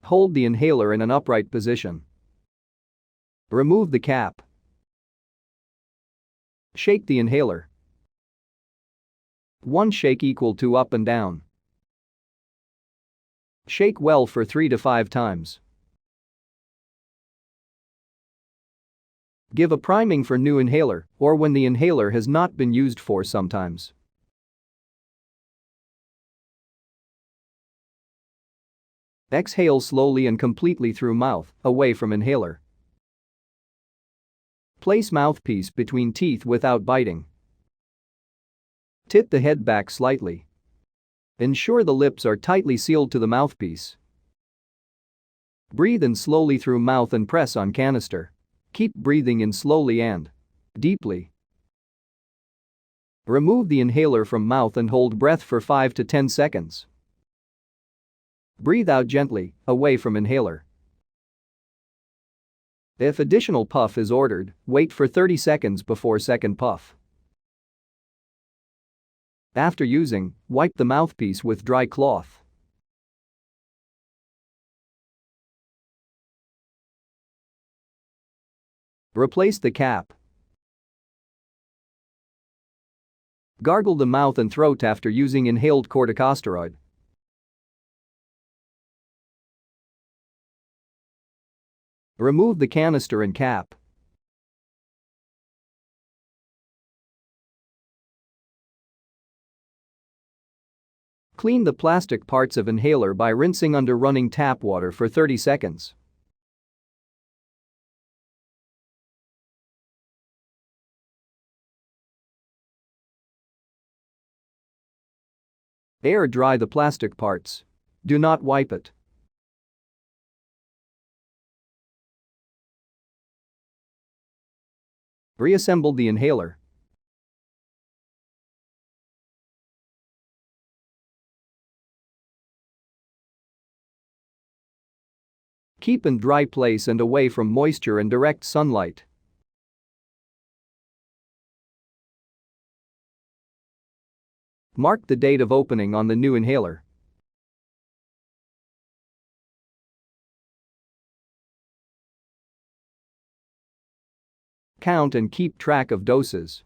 Hold the inhaler in an upright position. Remove the cap. Shake the inhaler. 1 shake equal to up and down. Shake well for 3 to 5 times. Give a priming for new inhaler or when the inhaler has not been used for sometimes. Exhale slowly and completely through mouth, away from inhaler. Place mouthpiece between teeth without biting. Tip the head back slightly. Ensure the lips are tightly sealed to the mouthpiece. Breathe in slowly through mouth and press on canister. Keep breathing in slowly and deeply. Remove the inhaler from mouth and hold breath for 5 to 10 seconds. Breathe out gently, away from inhaler. If additional puff is ordered, wait for 30 seconds before second puff. After using, wipe the mouthpiece with dry cloth. Replace the cap. Gargle the mouth and throat after using inhaled corticosteroid. Remove the canister and cap. Clean the plastic parts of inhaler by rinsing under running tap water for 30 seconds. Air dry the plastic parts. Do not wipe it. Reassemble the inhaler. Keep in dry place and away from moisture and direct sunlight. Mark the date of opening on the new inhaler. Count and keep track of doses.